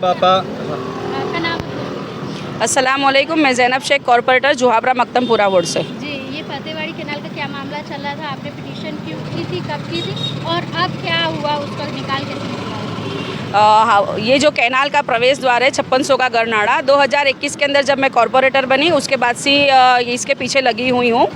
पापा अस्सलाम वालेकुम, मैं ज़ैनब शेख, कॉर्पोरेटर जुहाबरा मक्तमपुरा वार्ड से। जी, ये फतेहवाड़ी कैनाल का क्या मामला चल रहा था? आपने पिटीशन क्यों की थी, कब की थी और अब क्या हुआ, उसको निकाल कैसे निकाला? हाँ, ये जो कैनाल का प्रवेश द्वार है 5600 का गरनाड़ा, 2021 के अंदर जब मैं कॉर्पोरेटर बनी उसके बाद से इसके पीछे लगी हुई हूँ।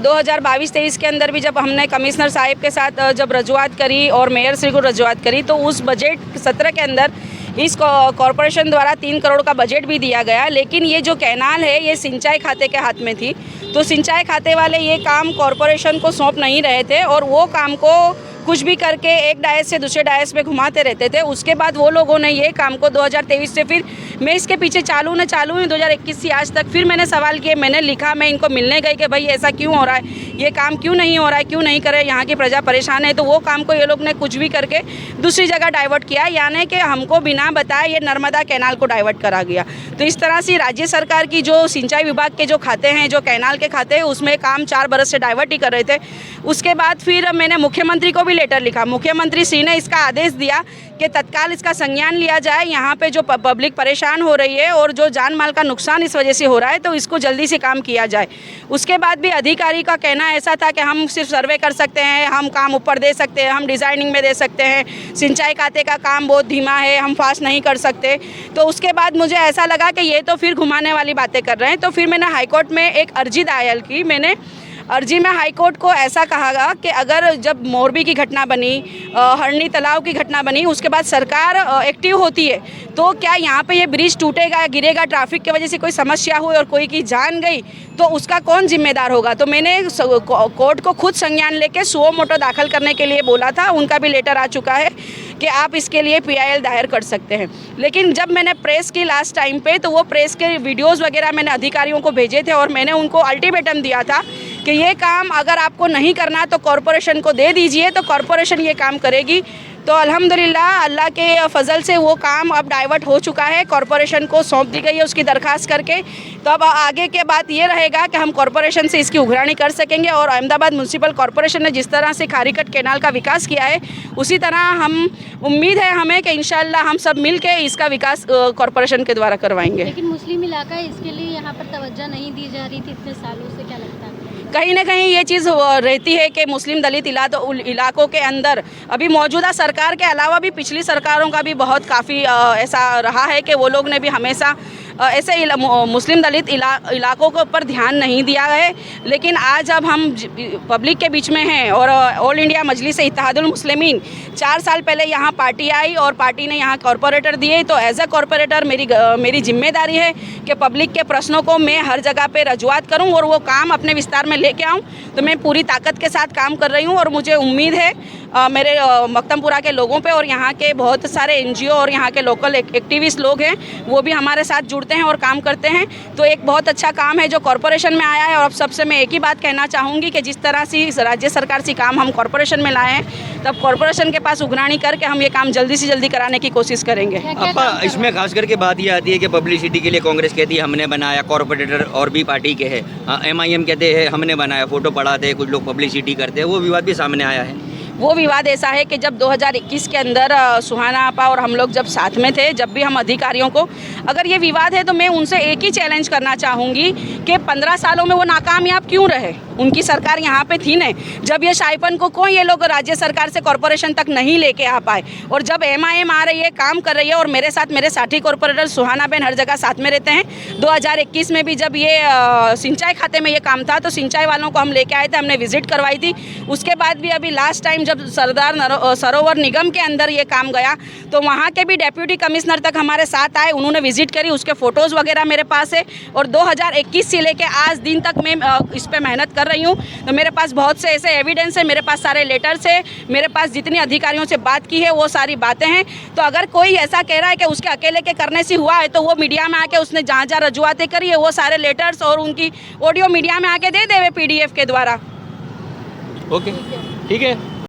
2022-23 के अंदर भी जब हमने कमिश्नर साहिब के साथ जब रजुआत करी और मेयर श्री को रजुआत करी तो उस बजट सत्र के अंदर इस कॉरपोरेशन द्वारा 3 करोड़ का बजट भी दिया गया, लेकिन ये जो कैनाल है ये सिंचाई खाते के हाथ में थी। तो सिंचाई खाते वाले ये काम कॉरपोरेशन को सौंप नहीं रहे थे और वो काम को कुछ भी करके एक डायस से दूसरे डायस पे घुमाते रहते थे। उसके बाद वो लोगों ने ये काम को 2023 से फिर मैं इसके पीछे चालू हूँ 2021 से आज तक फिर मैंने सवाल किए, मैंने लिखा, मैं इनको मिलने गई कि भाई ऐसा क्यों हो रहा है, ये काम क्यों नहीं हो रहा है, क्यों नहीं करे, यहाँ की प्रजा परेशान है। तो वो काम को ये लोग ने कुछ भी करके दूसरी जगह डाइवर्ट किया, यानी कि हमको बिना बताए ये नर्मदा कैनाल को डाइवर्ट करा गया। तो इस तरह से राज्य सरकार की जो सिंचाई विभाग के जो खाते हैं, जो कैनाल के खाते हैं, उसमें काम 4 बरस से डाइवर्ट ही कर रहे थे। उसके बाद फिर मैंने मुख्यमंत्री को भी लेटर लिखा, मुख्यमंत्री श्री ने इसका आदेश दिया कि तत्काल इसका संज्ञान लिया जाए, यहाँ पे जो पब्लिक परेशान हो रही है और जो जान माल का नुकसान इस वजह से हो रहा है तो इसको जल्दी से काम किया जाए। उसके बाद भी अधिकारी का कहना ऐसा था कि हम सिर्फ सर्वे कर सकते हैं, हम काम ऊपर दे सकते हैं, हम डिज़ाइनिंग में दे सकते हैं, सिंचाई खाते का काम बहुत धीमा है, हम फास्ट नहीं कर सकते। तो उसके बाद मुझे ऐसा लगा कि ये तो फिर घुमाने वाली बातें कर रहे हैं। तो फिर मैंने हाईकोर्ट में एक अर्जी दायर की। मैंने अर्जी में हाईकोर्ट को ऐसा कहा कि अगर जब मोरबी की घटना बनी, हरनी तालाब की घटना बनी, उसके बाद सरकार एक्टिव होती है तो क्या यहाँ पे ये ब्रिज टूटेगा, गिरेगा, ट्रैफिक की वजह से कोई समस्या हुई और कोई की जान गई तो उसका कौन जिम्मेदार होगा। तो मैंने कोर्ट को खुद संज्ञान लेके सुओ मोटो दाखिल करने के लिए बोला था, उनका भी लेटर आ चुका है कि आप इसके लिए PIL दायर कर सकते हैं। लेकिन जब मैंने प्रेस की लास्ट टाइम पे तो वो प्रेस के वीडियोज़ वगैरह मैंने अधिकारियों को भेजे थे और मैंने उनको अल्टीमेटम दिया था कि ये काम अगर आपको नहीं करना तो कॉरपोरेशन को दे दीजिए, तो कॉरपोरेशन ये काम करेगी। तो अल्हम्दुलिल्लाह अल्लाह के फजल से वो काम अब डाइवर्ट हो चुका है, कॉरपोरेशन को सौंप दी गई है उसकी दरखास्त करके। तो अब आगे के बात ये रहेगा कि हम कॉरपोरेशन से इसकी उघरानी कर सकेंगे और अहमदाबाद म्यूनसिपल कॉरपोरेशन ने जिस तरह से खारीकट कैनाल का विकास किया है उसी तरह हम उम्मीद है हमें कि इंशाअल्लाह हम सब मिल के इसका विकास कॉरपोरेशन के द्वारा करवाएंगे। लेकिन मुस्लिम इलाका है, इसके लिए यहाँ पर तवज्जो नहीं दी जा रही थी इतने सालों से, क्या लगता है? कहीं ना कहीं ये चीज़ रहती है कि मुस्लिम दलित इलाकों के अंदर अभी मौजूदा सरकार के अलावा भी पिछली सरकारों का भी बहुत काफ़ी ऐसा रहा है कि वो लोग ने भी हमेशा ऐसे मुस्लिम दलित इलाकों के ऊपर ध्यान नहीं दिया है। लेकिन आज अब हम पब्लिक के बीच में हैं और ऑल इंडिया मजलिस इत्तेहादुल मुस्लिमीन 4 साल पहले यहाँ पार्टी आई और पार्टी ने यहाँ कॉरपोरेटर दिए। तो एज अ कॉरपोरेटर मेरी जिम्मेदारी है कि पब्लिक के प्रश्नों को मैं हर जगह पे रजुआत करूँ और वो काम अपने विस्तार में लेके आऊँ। तो मैं पूरी ताकत के साथ काम कर रही हूँ और मुझे उम्मीद है मेरे मक्तमपुरा के लोगों पे और यहाँ के बहुत सारे NGO और यहाँ के लोकल एक्टिविस्ट लोग हैं वो भी हमारे साथ जुड़ते हैं और काम करते हैं। तो एक बहुत अच्छा काम है जो कॉरपोरेशन में आया है। और अब सबसे मैं एक ही बात कहना चाहूँगी कि जिस तरह से राज्य सरकार से काम हम कॉरपोरेशन में लाए हैं तब कॉरपोरेशन के पास उघरानी करके हम ये काम जल्दी से जल्दी कराने की कोशिश करेंगे। आपा इसमें खास करके बात ये आती है कि पब्लिसिटी के लिए कांग्रेस कहती है हमने बनाया, कॉरपोरेटर और भी पार्टी के है, MIM कहते हैं हमने बनाया, फोटो पढ़ाते हैं, कुछ लोग पब्लिसिटी करते हैं, वो विवाद भी सामने आया है। वो विवाद ऐसा है कि जब 2021 के अंदर सुहाना आपा और हम लोग जब साथ में थे, जब भी हम अधिकारियों को अगर ये विवाद है तो मैं उनसे एक ही चैलेंज करना चाहूँगी कि 15 सालों में वो नाकामयाब क्यों रहे, उनकी सरकार यहाँ पे थी न, जब ये शाइपन को ये लोग राज्य सरकार से कॉरपोरेशन तक नहीं लेके आ पाए और जब MIM आ रही है, काम कर रही है और मेरे साथ मेरे साथी कॉरपोरेटर सुहाना बहन हर जगह साथ में रहते हैं। 2021 में भी जब ये सिंचाई खाते में ये काम था तो सिंचाई वालों को हम लेके आए थे, हमने विजिट करवाई थी। उसके बाद भी अभी लास्ट टाइम जब सरदार सरोवर निगम के अंदर ये काम गया तो वहाँ के भी डेप्यूटी कमिश्नर तक हमारे साथ आए, उन्होंने विजिट करी, उसके फ़ोटोज़ वगैरह मेरे पास है। और 2021 से लेके आज दिन तक मैं इस पर मेहनत कर रही हूँ। तो मेरे पास बहुत से ऐसे एविडेंस है, मेरे पास सारे लेटर्स है, मेरे पास जितने अधिकारियों से बात की है वो सारी बातें हैं। तो अगर कोई ऐसा कह रहा है कि उसके अकेले के करने से हुआ है तो वो मीडिया में आके उसने जहाँ जहाँ रजुआतें करी है वो सारे लेटर्स और उनकी ऑडियो मीडिया में आके दे देवे PDF के द्वारा। ओके, ठीक है।